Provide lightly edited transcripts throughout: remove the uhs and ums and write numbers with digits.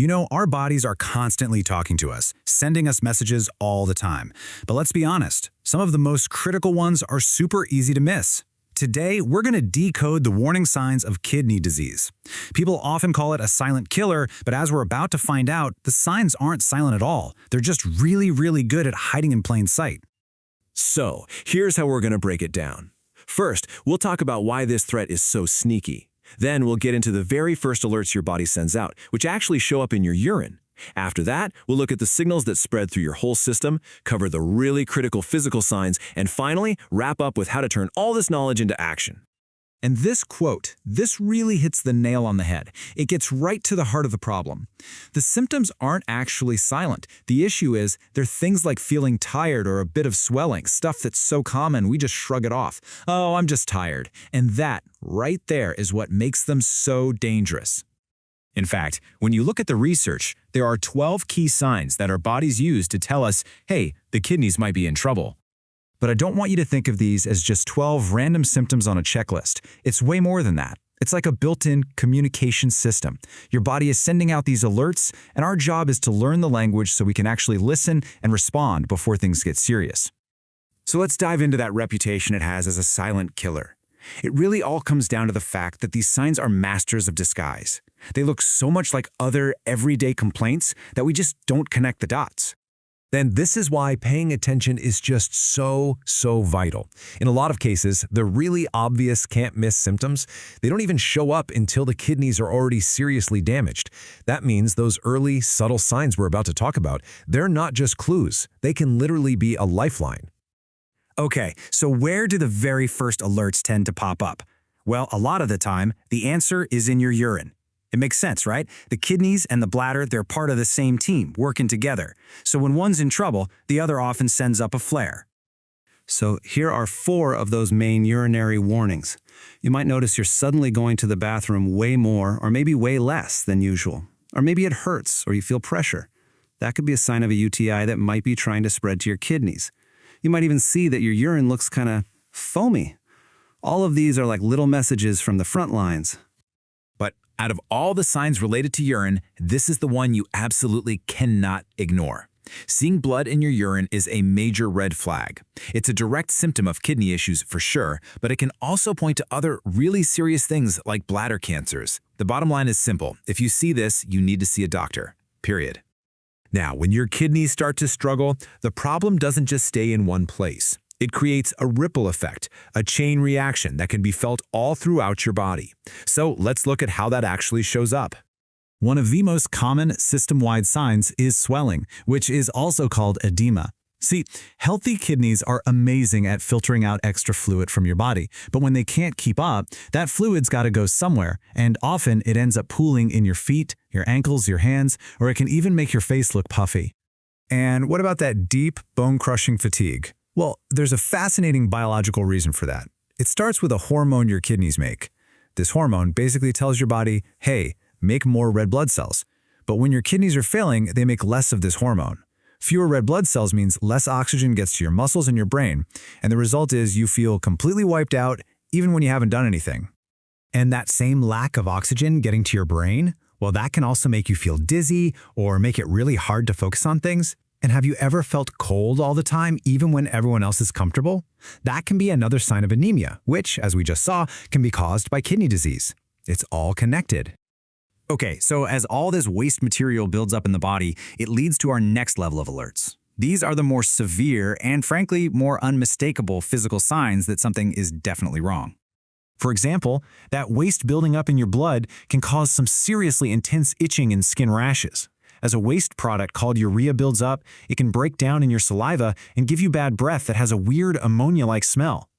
You know, our bodies are constantly talking to us, sending us messages all the time. But let's be honest, some of the most critical ones are super easy to miss. Today, we're going to decode the warning signs of kidney disease. People often call it a silent killer, but as we're about to find out, the signs aren't silent at all. They're just really good at hiding in plain sight. So, here's how we're going to break it down. First, we'll talk about why this threat is so sneaky. Then we'll get into the very first alerts your body sends out, which actually show up in your urine. After that, we'll look at the signals that spread through your whole system, cover the really critical physical signs, and finally, wrap up with how to turn all this knowledge into action. And this quote, this really hits the nail on the head. It gets right to the heart of the problem. The symptoms aren't actually silent. The issue is they're things like feeling tired or a bit of swelling, stuff that's so common we just shrug it off. Oh, I'm just tired. And that, right there, is what makes them so dangerous. In fact, when you look at the research, there are 12 key signs that our bodies use to tell us, hey, the kidneys might be in trouble. But I don't want you to think of these as just 12 random symptoms on a checklist. It's way more than that. It's like a built-in communication system. Your body is sending out these alerts, and our job is to learn the language so we can actually listen and respond before things get serious. So let's dive into that reputation it has as a silent killer. It really all comes down to the fact that these signs are masters of disguise. They look so much like other everyday complaints that we just don't connect the dots. Then this is why paying attention is just so vital. In a lot of cases, the really obvious can't-miss symptoms, they don't even show up until the kidneys are already seriously damaged. That means those early, subtle signs we're about to talk about, they're not just clues. They can literally be a lifeline. Okay, so where do the very first alerts tend to pop up? Well, a lot of the time, the answer is in your urine. It makes sense, right? The kidneys and the bladder, they're part of the same team, working together. So when one's in trouble, the other often sends up a flare. So here are 4 of those main urinary warnings. You might notice you're suddenly going to the bathroom way more or maybe way less than usual. Or maybe it hurts or you feel pressure. That could be a sign of a UTI that might be trying to spread to your kidneys. You might even see that your urine looks kind of foamy. All of these are like little messages from the front lines. But out of all the signs related to urine, this is the one you absolutely cannot ignore. Seeing blood in your urine is a major red flag. It's a direct symptom of kidney issues for sure, but it can also point to other really serious things like bladder cancers. The bottom line is simple. If you see this, you need to see a doctor. Period. Now, when your kidneys start to struggle, the problem doesn't just stay in one place. It creates a ripple effect, a chain reaction that can be felt all throughout your body. So let's look at how that actually shows up. One of the most common system-wide signs is swelling, which is also called edema. See, healthy kidneys are amazing at filtering out extra fluid from your body, but when they can't keep up, that fluid's got to go somewhere, and often it ends up pooling in your feet, your ankles, your hands, or it can even make your face look puffy. And what about that deep, bone-crushing fatigue? Well, there's a fascinating biological reason for that. It starts with a hormone your kidneys make. This hormone basically tells your body, hey, make more red blood cells. But when your kidneys are failing, they make less of this hormone. Fewer red blood cells means less oxygen gets to your muscles and your brain, and the result is you feel completely wiped out even when you haven't done anything. And that same lack of oxygen getting to your brain, well, that can also make you feel dizzy or make it really hard to focus on things. And have you ever felt cold all the time, even when everyone else is comfortable? That can be another sign of anemia, which, as we just saw, can be caused by kidney disease. It's all connected. Okay, so as all this waste material builds up in the body, it leads to our next level of alerts. These are the more severe and, frankly, more unmistakable physical signs that something is definitely wrong. For example, that waste building up in your blood can cause some seriously intense itching and skin rashes. As a waste product called urea builds up, it can break down in your saliva and give you bad breath that has a weird ammonia-like smell.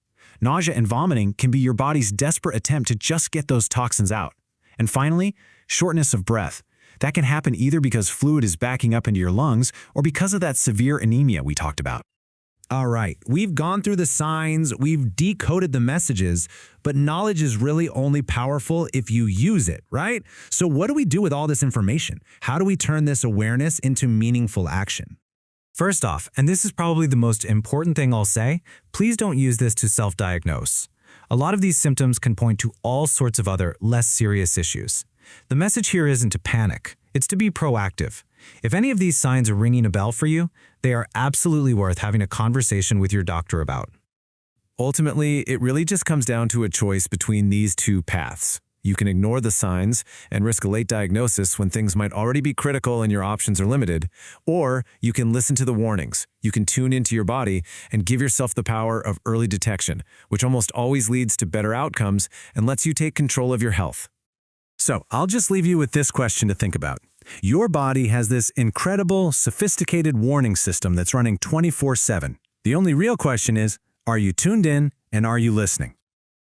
Nausea and vomiting can be your body's desperate attempt to just get those toxins out. And finally, shortness of breath. That can happen either because fluid is backing up into your lungs or because of that severe anemia we talked about. All right, we've gone through the signs, we've decoded the messages, but knowledge is really only powerful if you use it, right? So what do we do with all this information? How do we turn this awareness into meaningful action? First off, and this is probably the most important thing I'll say, please don't use this to self-diagnose. A lot of these symptoms can point to all sorts of other, less serious issues. The message here isn't to panic, it's to be proactive. If any of these signs are ringing a bell for you, they are absolutely worth having a conversation with your doctor about. Ultimately, it really just comes down to a choice between these two paths. You can ignore the signs and risk a late diagnosis when things might already be critical and your options are limited, or you can listen to the warnings. You can tune into your body and give yourself the power of early detection, which almost always leads to better outcomes and lets you take control of your health. So, I'll just leave you with this question to think about. Your body has this incredible, sophisticated warning system that's running 24/7. The only real question is, are you tuned in and are you listening?